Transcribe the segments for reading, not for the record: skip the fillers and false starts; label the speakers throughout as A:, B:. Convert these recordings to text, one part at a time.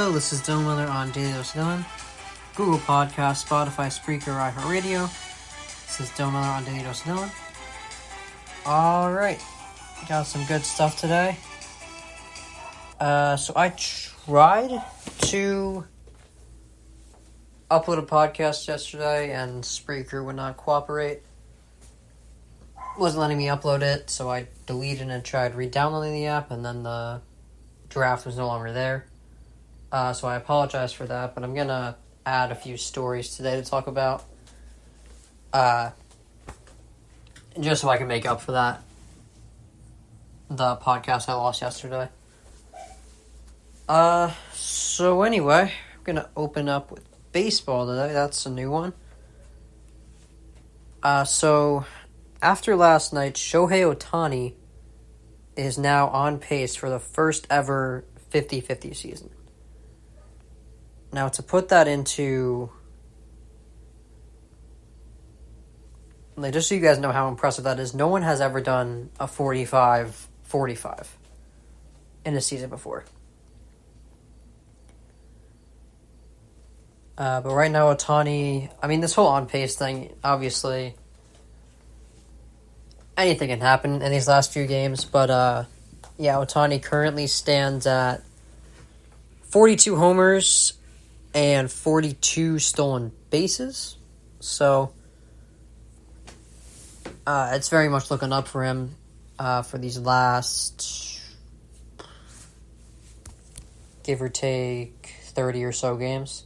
A: Hello, this is Dylan Miller on Daily Dose Dylan, Google Podcast, Spotify, Spreaker, iHeartRadio. This is Dylan Miller on Daily Dose Dylan. Alright, got some good stuff today. So I tried to upload a podcast yesterday and Spreaker would not cooperate. Wasn't letting me upload it, so I deleted and tried re-downloading the app, and then the draft was no longer there. So I apologize for that, but I'm going to add a few stories today to talk about. Just so I can make up for that. The podcast I lost yesterday. So anyway, I'm going to open up with baseball today. That's a new one. So after last night, Shohei Ohtani is now on pace for the first ever 50-50 season. Now, to put that into, just so you guys know how impressive that is, no one has ever done a 45-45 in a season before. But right now, Ohtani, this whole on-pace thing, obviously, anything can happen in these last few games, but Ohtani currently stands at 42 homers and 42 stolen bases. So it's very much looking up for him for these last, give or take, 30 or so games.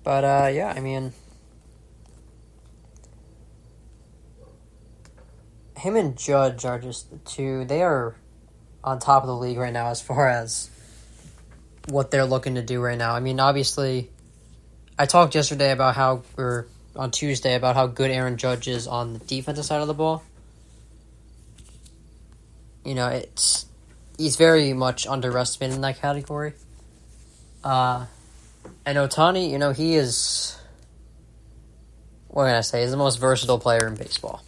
A: But him and Judge are just the two. They are on top of the league right now as far as what they're looking to do right now. Obviously, I talked yesterday on Tuesday about how good Aaron Judge is on the defensive side of the ball. He's very much underestimated in that category. And Ohtani, he is, what can I say, he's the most versatile player in baseball.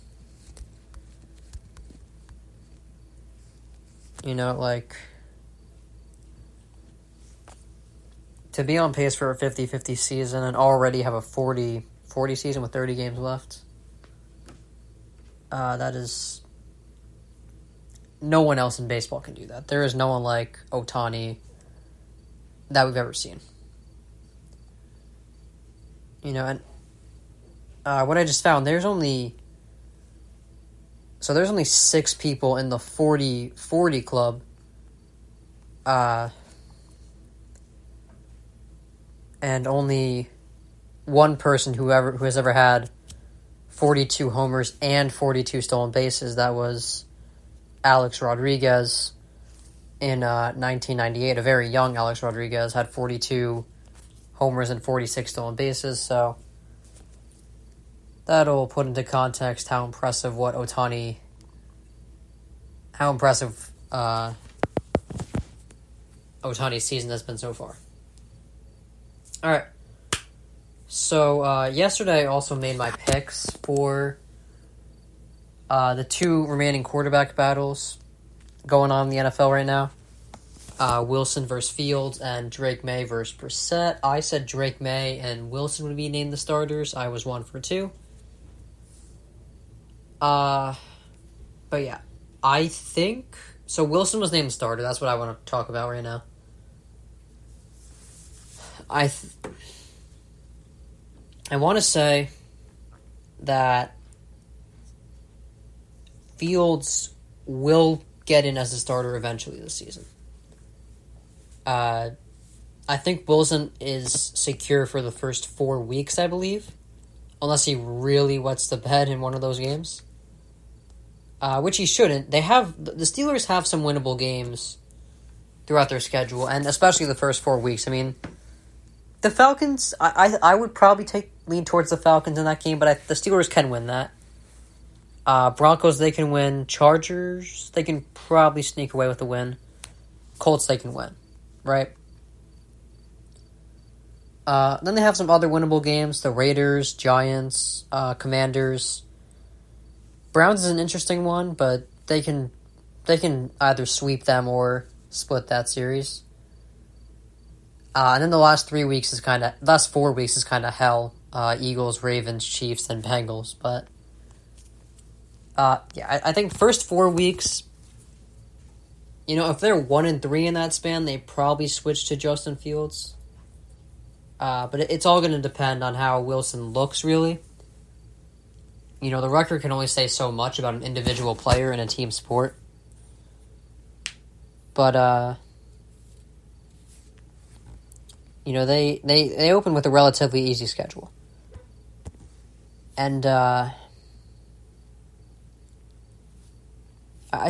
A: To be on pace for a 50-50 season and already have a 40 season with 30 games left, that is, no one else in baseball can do that. There is no one like Ohtani that we've ever seen. And what I just found, there's only 6 people in the 40-40 club. And only one person who has ever had 42 homers and 42 stolen bases. That was Alex Rodriguez in 1998. A very young Alex Rodriguez had 42 homers and 46 stolen bases. So that'll put into context how impressive Ohtani's season has been so far. All right. So yesterday I also made my picks for the 2 remaining quarterback battles going on in the NFL right now. Wilson versus Fields and Drake May versus Brissett. I said Drake May and Wilson would be named the starters. I was 1 for 2. But yeah, I think so. Wilson was named the starter. That's what I want to talk about right now. I want to say that Fields will get in as a starter eventually this season. I think Wilson is secure for the first 4 weeks, I believe, unless he really wets the bed in one of those games, which he shouldn't. The Steelers have some winnable games throughout their schedule, and especially the first 4 weeks. The Falcons, I would probably lean towards the Falcons in that game, but the Steelers can win that. Broncos, they can win. Chargers, they can probably sneak away with a win. Colts, they can win, right? Then they have some other winnable games. The Raiders, Giants, Commanders. Browns is an interesting one, but they can either sweep them or split that series. And then the last 3 weeks is last 4 weeks is kind of hell. Eagles, Ravens, Chiefs, and Bengals. But I think first 4 weeks, if they're 1-3 in that span, they probably switch to Justin Fields. But it's all going to depend on how Wilson looks, really. The record can only say so much about an individual player in a team sport. But, they open with a relatively easy schedule. And I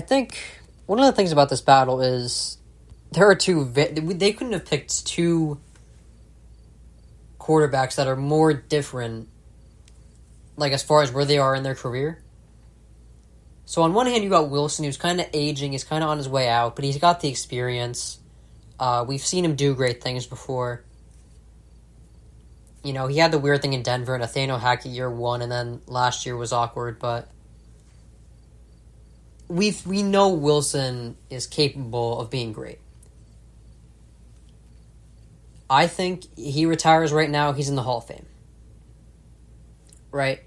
A: think one of the things about this battle is there are they couldn't have picked two quarterbacks that are more different, like as far as where they are in their career. So on one hand, you got Wilson, who's kind of aging, he's kind of on his way out, but he's got the experience. We've seen him do great things before. He had the weird thing in Denver, Nathaniel Hackett year one, and then last year was awkward, but we know Wilson is capable of being great. I think he retires right now, he's in the Hall of Fame. Right?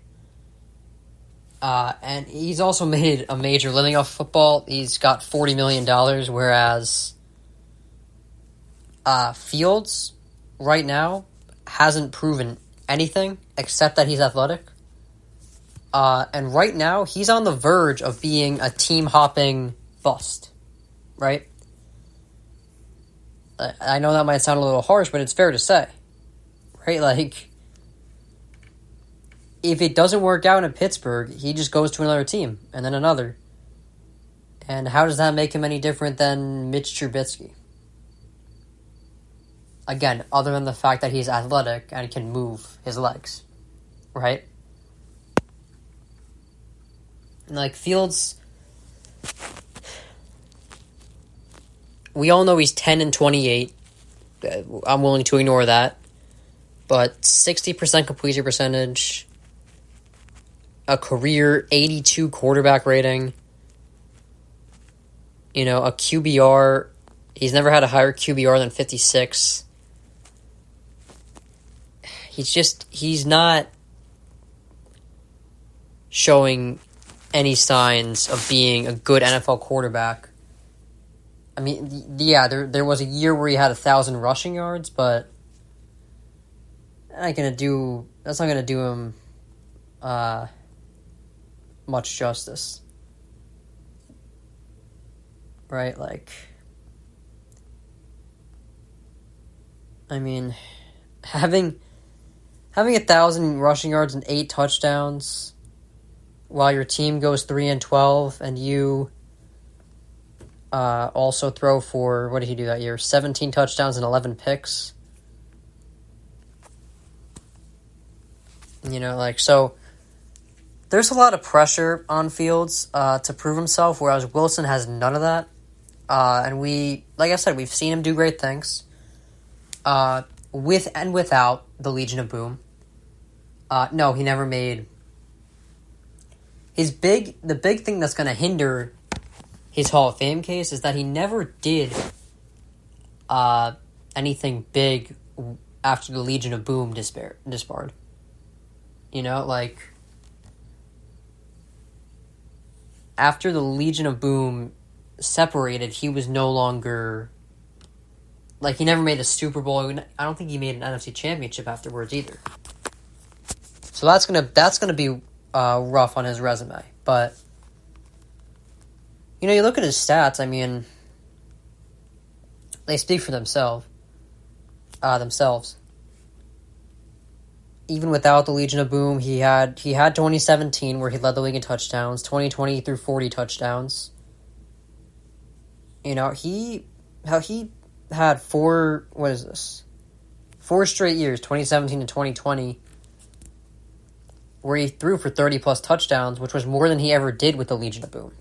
A: And he's also made a major living off football. He's got $40 million, whereas Fields, right now, hasn't proven anything except that he's athletic. And right now, he's on the verge of being a team-hopping bust. Right? I know that might sound a little harsh, but it's fair to say. Right? Like, if it doesn't work out in Pittsburgh, he just goes to another team, and then another. And how does that make him any different than Mitch Trubisky? Again, other than the fact that he's athletic and can move his legs. Right? And like, Fields, we all know he's 10-28. I'm willing to ignore that. But 60% completion percentage, a career 82 quarterback rating, a QBR. He's never had a higher QBR than 56. He's not showing any signs of being a good NFL quarterback. I mean, yeah, there was a year where he had 1,000 rushing yards, but that's not gonna do him much justice. Right? Like, I mean, having 1,000 rushing yards and 8 touchdowns while your team goes 3-12 and you also throw for, what did he do that year? 17 touchdowns and 11 picks. So there's a lot of pressure on Fields to prove himself, whereas Wilson has none of that. And like I said, we've seen him do great things with and without the Legion of Boom. No, he never made the big thing that's going to hinder his Hall of Fame case is that he never did anything big after the Legion of Boom disbarred. After the Legion of Boom separated, he was no longer, he never made a Super Bowl. I don't think he made an NFC Championship afterwards either. So that's gonna be rough on his resume. But you look at his stats. I mean, they speak for themselves. Even without the Legion of Boom, he had 2017 where he led the league in touchdowns. 2020 threw 40 touchdowns. He had 4 straight years, 2017 to 2020, where he threw for 30-plus touchdowns, which was more than he ever did with the Legion of Boom.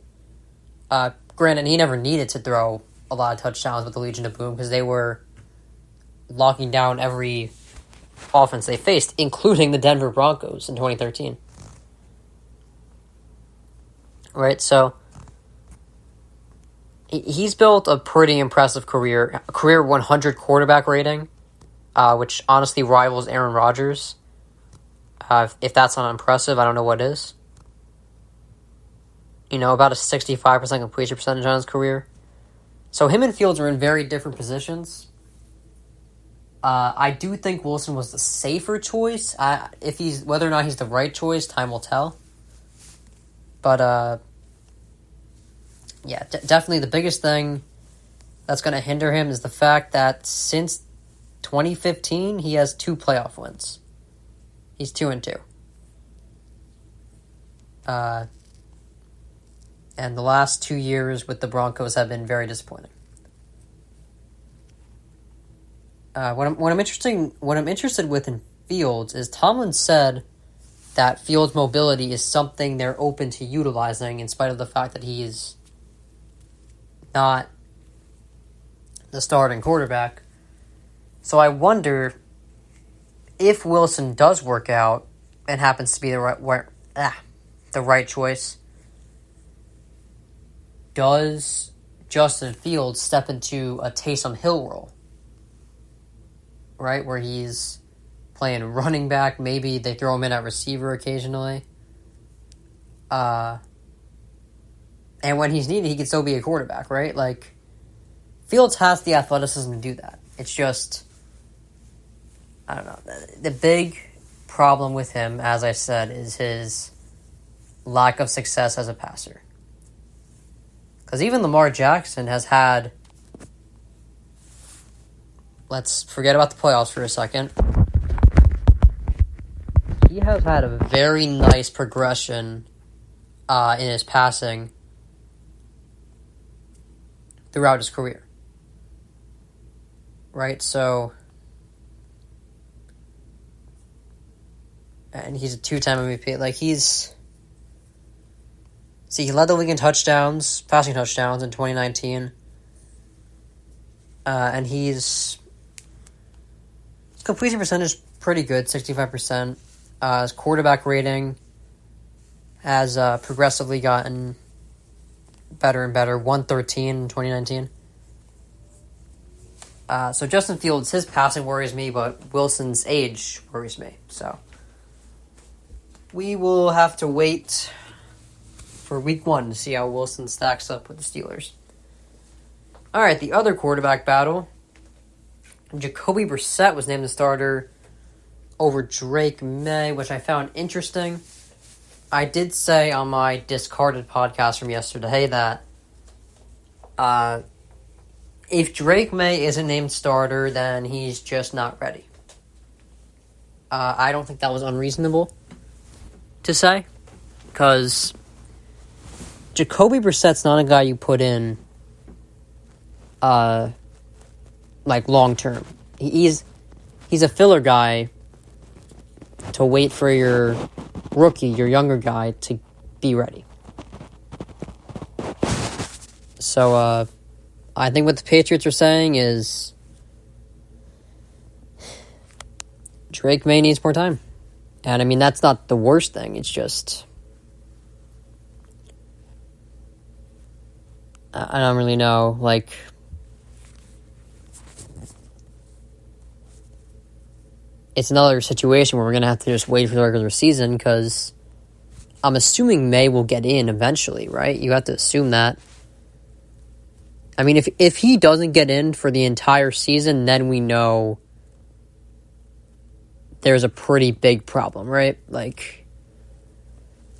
A: Granted, he never needed to throw a lot of touchdowns with the Legion of Boom because they were locking down every offense they faced, including the Denver Broncos in 2013. Right, so he's built a pretty impressive career 100 quarterback rating, which honestly rivals Aaron Rodgers. If that's not impressive, I don't know what is. About a 65% completion percentage on his career. So him and Fields are in very different positions. I do think Wilson was the safer choice. Whether or not he's the right choice, time will tell. But definitely the biggest thing that's going to hinder him is the fact that since 2015, he has 2 playoff wins. He's 2-2. And the last 2 years with the Broncos have been very disappointing. What I'm interested with in Fields is Tomlin said that Fields' mobility is something they're open to utilizing in spite of the fact that he is not the starting quarterback. So I wonder if Wilson does work out and happens to be the right choice. Does Justin Fields step into a Taysom Hill role? Right, where he's playing running back. Maybe they throw him in at receiver occasionally. And when he's needed, he can still be a quarterback, right? Like, Fields has the athleticism to do that. It's just, I don't know. The big problem with him, as I said, is his lack of success as a passer. Because even Lamar Jackson has had... Let's forget about the playoffs for a second. He has had a very nice progression in his passing throughout his career. Right, so... And he's a 2-time MVP. Like, he's... See, he led the league in passing touchdowns in 2019. And his completion percentage pretty good, 65%. His quarterback rating has progressively gotten better and better, 113 in 2019. So Justin Fields, his passing worries me, but Wilson's age worries me. So we will have to wait for week 1 to see how Wilson stacks up with the Steelers. All right, the other quarterback battle. Jacoby Brissett was named the starter over Drake May, which I found interesting. I did say on my discarded podcast from yesterday that if Drake May isn't named starter, then he's just not ready. I don't think that was unreasonable to say, because Jacoby Brissett's not a guy you put in like long term. He's a filler guy to wait for your rookie, your younger guy, to be ready. So I think what the Patriots are saying is Drake May needs more time. And I mean, that's not the worst thing. It's just, I don't really know. Like, it's another situation where we're going to have to just wait for the regular season, because I'm assuming May will get in eventually, right? You have to assume that. I mean, if he doesn't get in for the entire season, then we know there's a pretty big problem, right? Like,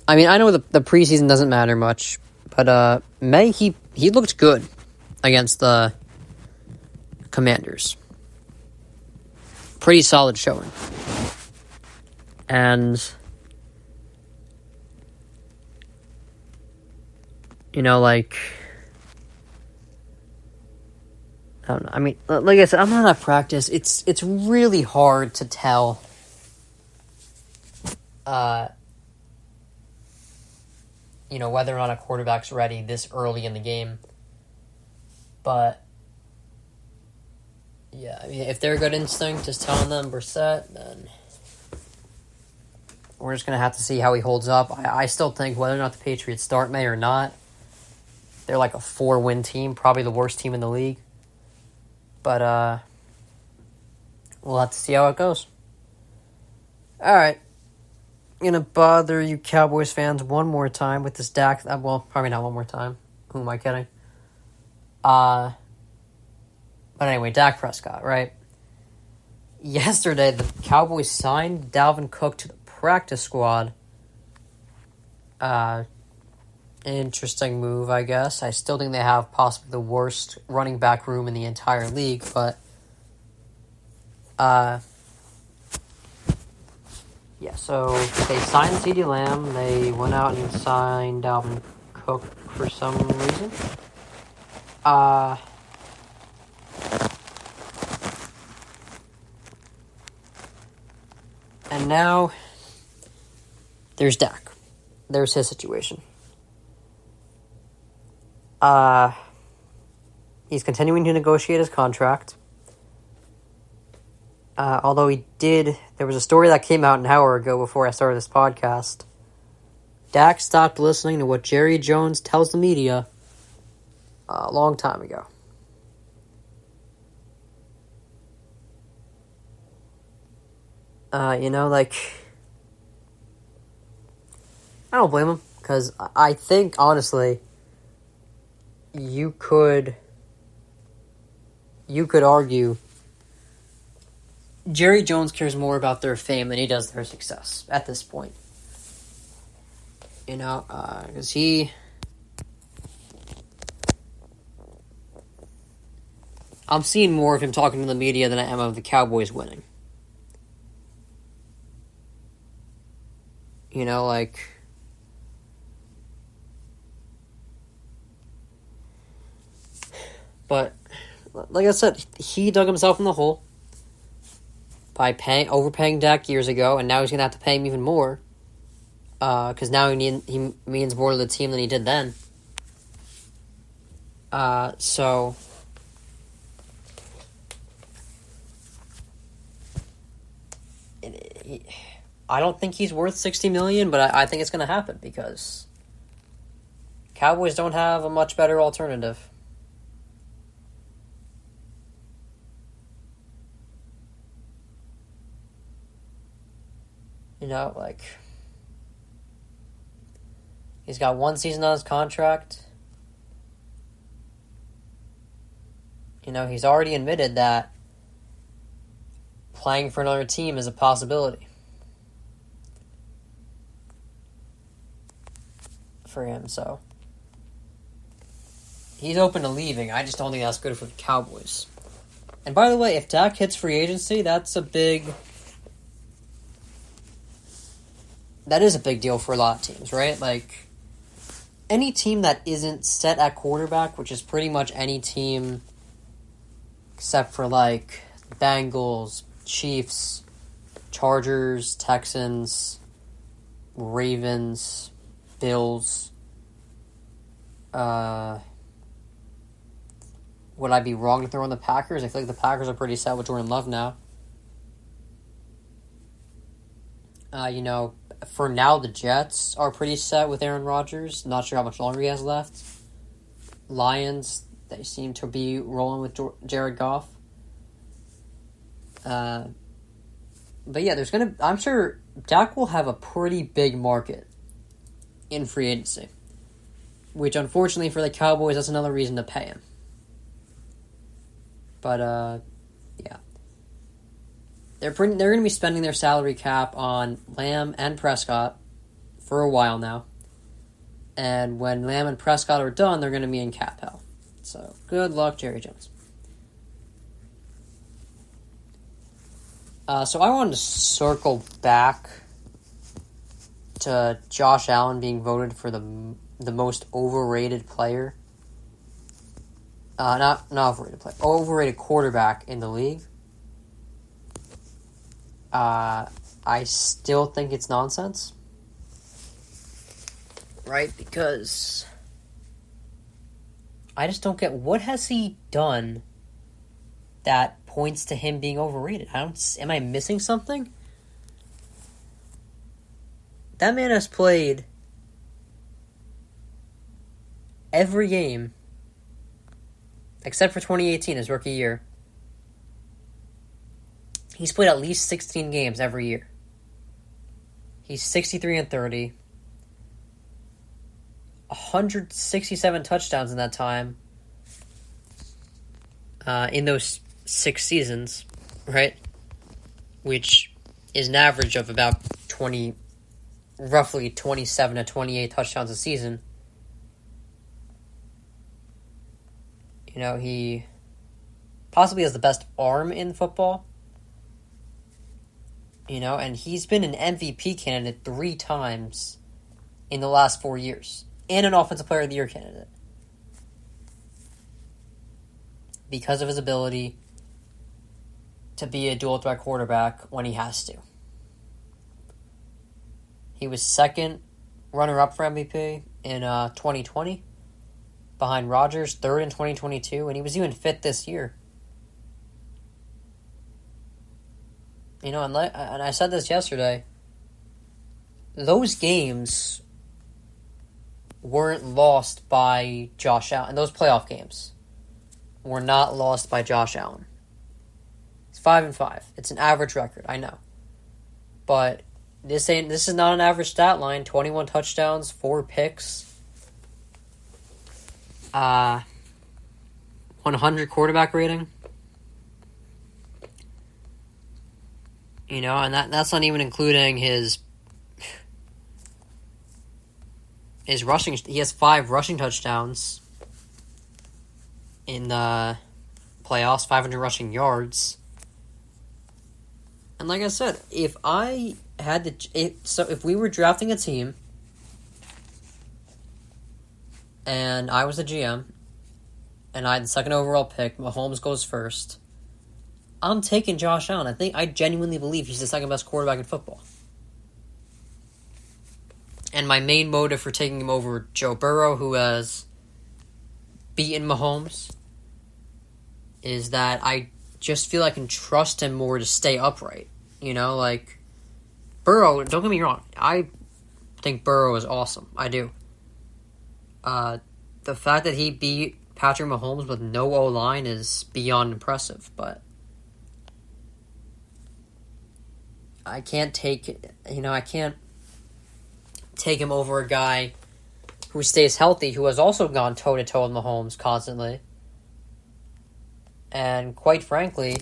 A: I mean, I know the preseason doesn't matter much, but May, he looked good against the Commanders. Pretty solid showing. And, like, I don't know. I mean, like I said, I'm not at practice. It's really hard to tell whether or not a quarterback's ready this early in the game. But yeah, I mean, if their gut instinct is telling them Brissett, then we're just going to have to see how he holds up. I still think whether or not the Patriots start May or not, they're like a 4-win team, probably the worst team in the league. But we'll have to see how it goes. All right. I'm going to bother you Cowboys fans one more time with this Dak. Well, probably not one more time. Who am I kidding? But anyway, Dak Prescott, right? Yesterday, the Cowboys signed Dalvin Cook to the practice squad. Interesting move, I guess. I still think they have possibly the worst running back room in the entire league, but yeah, so they signed CeeDee Lamb. They went out and signed Dalvin Cook for some reason. And now there's Dak. There's his situation. He's continuing to negotiate his contract. Although there was a story that came out an hour ago before I started this podcast. Dak stopped listening to what Jerry Jones tells the media a long time ago. I don't blame him, because I think, honestly, you could argue Jerry Jones cares more about their fame than he does their success at this point. Because I'm seeing more of him talking to the media than I am of the Cowboys winning. But, like I said, he dug himself in the hole by overpaying Dak years ago, and now he's going to have to pay him even more. Because now he means more to the team than he did then. So I don't think he's worth $60 million, but I think it's going to happen because Cowboys don't have a much better alternative. He's got one season on his contract. He's already admitted that playing for another team is a possibility for him, so he's open to leaving. I just don't think that's good for the Cowboys. And by the way, if Dak hits free agency, that is a big deal for a lot of teams, right? Like, any team that isn't set at quarterback, which is pretty much any team except for, like, Bengals, Chiefs, Chargers, Texans, Ravens, Bills. Would I be wrong to throw in the Packers? I feel like the Packers are pretty set with Jordan Love now. For now, the Jets are pretty set with Aaron Rodgers. Not sure how much longer he has left. Lions, they seem to be rolling with Jared Goff. But yeah, I'm sure Dak will have a pretty big market in free agency, which unfortunately for the Cowboys, that's another reason to pay him. But yeah, they're going to be spending their salary cap on Lamb and Prescott for a while now, and when Lamb and Prescott are done, they're going to be in cap hell. So good luck, Jerry Jones. So I wanted to circle back to Josh Allen being voted for the most overrated player. Not overrated player. Overrated quarterback in the league. I still think it's nonsense. Right? Because I just don't get, what has he done that points to him being overrated? Am I missing something? That man has played every game except for 2018, his rookie year. He's played at least 16 games every year. He's 63-30. 167 touchdowns in that time. In those 6 seasons, right? Which is an average of about roughly 27 to 28 touchdowns a season. You know, he possibly has the best arm in football. You know, and he's been an MVP candidate 3 times in the last 4 years. And an Offensive Player of the Year candidate. Because of his ability to be a dual-threat quarterback when he has to. He was second runner-up for MVP in 2020, behind Rodgers, third in 2022, and he was even fifth this year. You know, and I said this yesterday, those games weren't lost by Josh Allen. And those playoff games were not lost by Josh Allen. It's 5-5. It's an average record, I know. But this is not an average stat line. 21 touchdowns, 4 picks. 100 quarterback rating. You know, and that's not even including his rushing. He has 5 rushing touchdowns in the playoffs, 500 rushing yards. And like I said, if we were drafting a team and I was the GM and I had the second overall pick, Mahomes goes first, I'm taking Josh Allen. I genuinely believe he's the second best quarterback in football. And my main motive for taking him over Joe Burrow, who has beaten Mahomes, is that I just feel I can trust him more to stay upright. You know, like, Burrow, don't get me wrong, I think Burrow is awesome. I do. The fact that he beat Patrick Mahomes with no O-line is beyond impressive, but I can't take him over a guy who stays healthy, who has also gone toe-to-toe with Mahomes constantly. And quite frankly,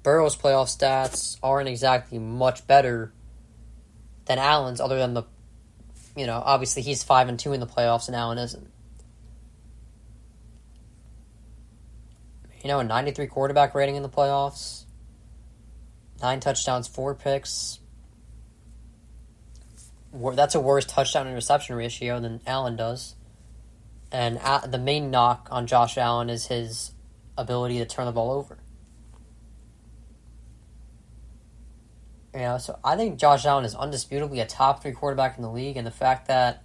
A: Burrow's playoff stats aren't exactly much better than Allen's, other than obviously he's 5-2 in the playoffs and Allen isn't. You know, a 93 quarterback rating in the playoffs, 9 touchdowns, 4 picks. That's a worse touchdown and reception ratio than Allen does. And the main knock on Josh Allen is his ability to turn the ball over. You know, so I think Josh Allen is undisputably a top 3 quarterback in the league, and the fact that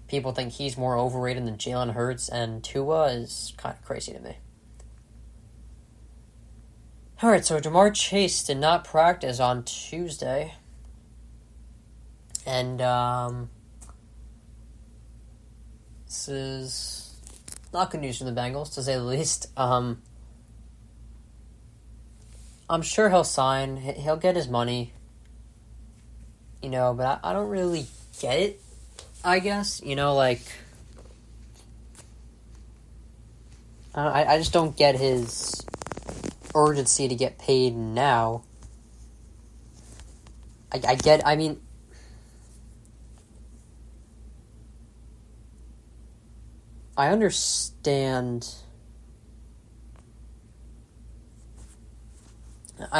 A: people think he's more overrated than Jalen Hurts and Tua is kind of crazy to me. Alright, so Ja'Marr Chase did not practice on Tuesday. And, this is not good news for the Bengals, to say the least. I'm sure he'll sign. He'll get his money. You know, but I don't really get it, I guess. You know, like, I just don't get his urgency to get paid now. I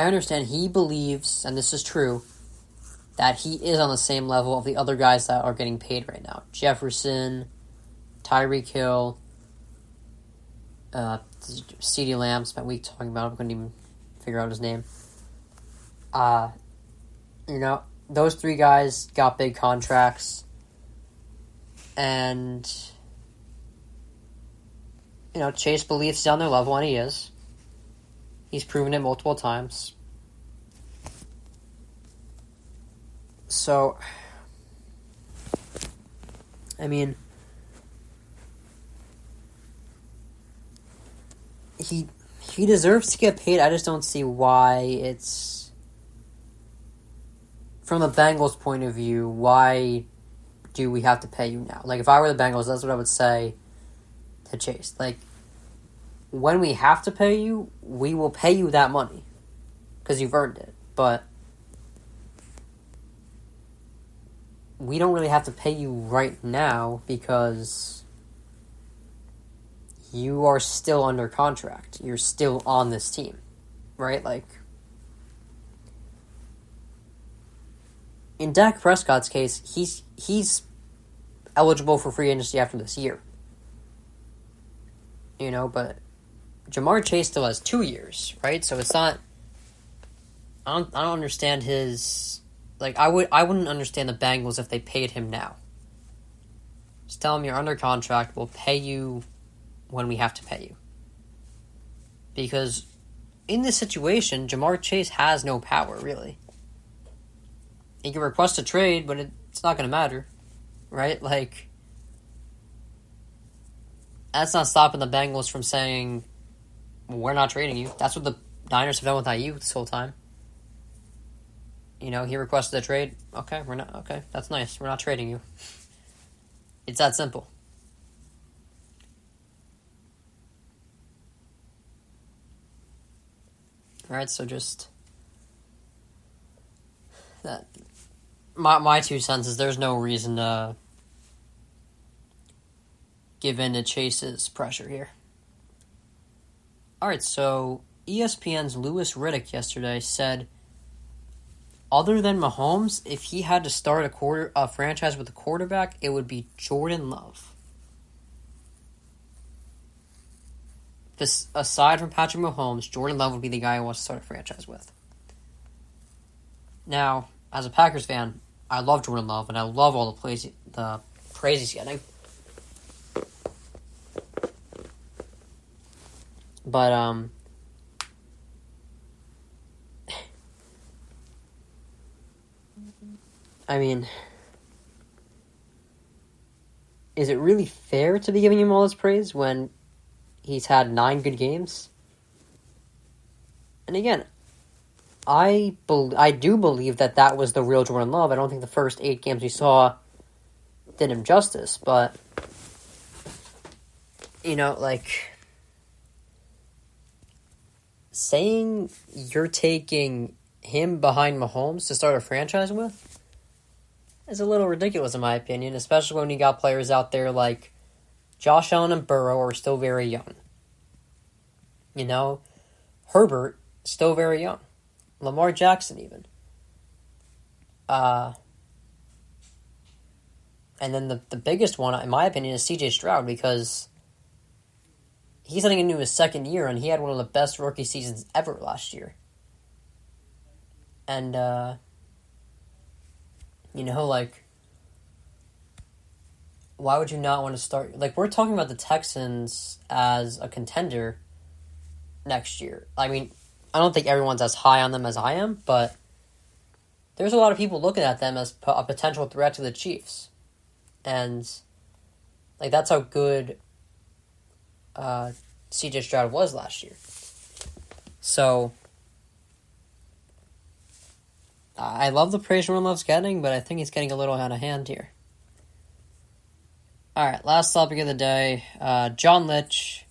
A: understand he believes, and this is true, that he is on the same level of the other guys that are getting paid right now. Jefferson, Tyreek Hill, CeeDee Lamb, spent a week talking about him, couldn't even figure out his name. You know, those 3 guys got big contracts, and you know, Chase believes he's on their level, and he is. He's proven it multiple times. So, I mean, he he deserves to get paid. I just don't see why it's... From the Bengals' point of view, why do we have to pay you now? Like, if I were the Bengals, that's what I would say to Chase. Like, when we have to pay you, we will pay you that money. Because you've earned it. But we don't really have to pay you right now because you are still under contract. You're still on this team, right? Like, in Dak Prescott's case, he's eligible for free agency after this year. You know, but Ja'Marr Chase still has 2 years, right? So it's not... I don't understand his... Like, I wouldn't understand the Bengals if they paid him now. Just tell him you're under contract, we'll pay you when we have to pay you. Because in this situation, Ja'Marr Chase has no power, really. He can request a trade, but it's not going to matter. Right? Like, that's not stopping the Bengals from saying, we're not trading you. That's what the Niners have done with IU this whole time. You know, he requested a trade. Okay, that's nice. We're not trading you. It's that simple. Alright, so just... that. My 2 cents is there's no reason to give in to Chase's pressure here. Alright, so ESPN's Louis Riddick yesterday said, other than Mahomes, if he had to start a franchise with a quarterback, it would be Jordan Love. This, aside from Patrick Mahomes, Jordan Love would be the guy who wants to start a franchise with. Now, as a Packers fan, I love Jordan Love, and I love all the praise he's getting. But, I mean, is it really fair to be giving him all this praise when he's had 9 good games? And again, I do believe that was the real Jordan Love. I don't think the first 8 games we saw did him justice, but, you know, like, saying you're taking him behind Mahomes to start a franchise with is a little ridiculous in my opinion, especially when you got players out there like Josh Allen and Burrow are still very young. You know, Herbert, still very young. Lamar Jackson even. And then the biggest one, in my opinion, is CJ Stroud, because he's heading into his 2nd year, and he had one of the best rookie seasons ever last year. And, you know, like, why would you not want to start... Like, we're talking about the Texans as a contender next year. I mean, I don't think everyone's as high on them as I am, but there's a lot of people looking at them as a potential threat to the Chiefs. And, like, that's how good CJ Stroud was last year. So, I love the praise Jordan Love's getting, but I think he's getting a little out of hand here. Alright, last topic of the day. John Lynch,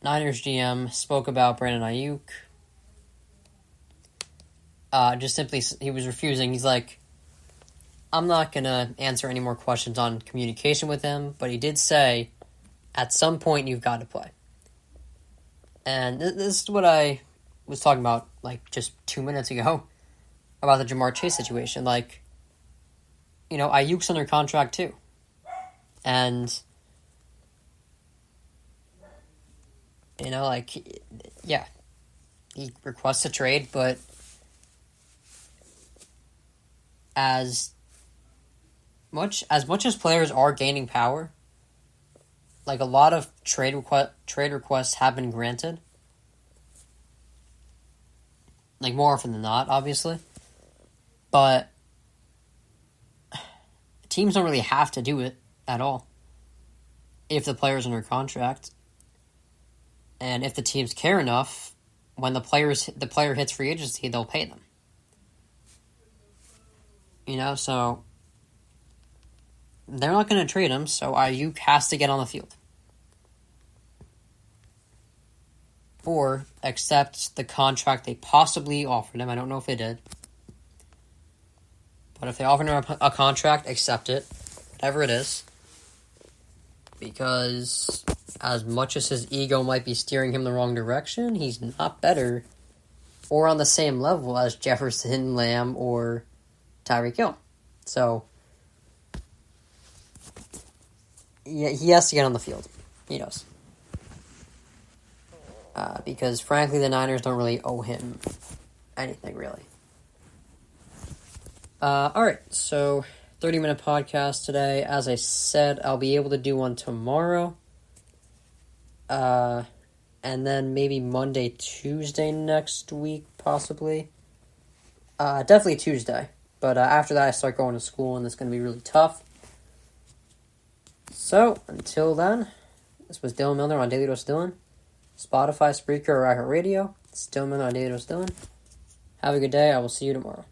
A: Niners GM, spoke about Brandon Ayuk. He was refusing. He's like, I'm not going to answer any more questions on communication with him, but he did say, at some point you've got to play. And this is what I was talking about, like, just 2 minutes ago, about the Ja'Marr Chase situation. Like, you know, Ayuk's under contract too. And, you know, like, yeah, he requests a trade, but as much as players are gaining power, like, a lot of trade requests have been granted. Like, more often than not, obviously. But teams don't really have to do it at all if the player's under contract. And if the teams care enough, when the player hits free agency, they'll pay them. So they're not going to trade him, so Ayuk has to get on the field. Or accept the contract they possibly offered him. I don't know if they did. But if they offered him a contract, accept it. Whatever it is. Because as much as his ego might be steering him the wrong direction, he's not better or on the same level as Jefferson, Lamb, or Tyreek Hill. So, yeah, he has to get on the field. He does. Because, frankly, the Niners don't really owe him anything, really. Alright, so 30-minute podcast today. As I said, I'll be able to do one tomorrow. And then maybe Monday, Tuesday next week, possibly. Definitely Tuesday. But after that, I start going to school, and it's going to be really tough. So, until then, this was Dylan Milner on Daily Dose Dylan. Spotify, Spreaker, or iHeartRadio. It's Dylan Milner on Daily Dose Dylan. Have a good day. I will see you tomorrow.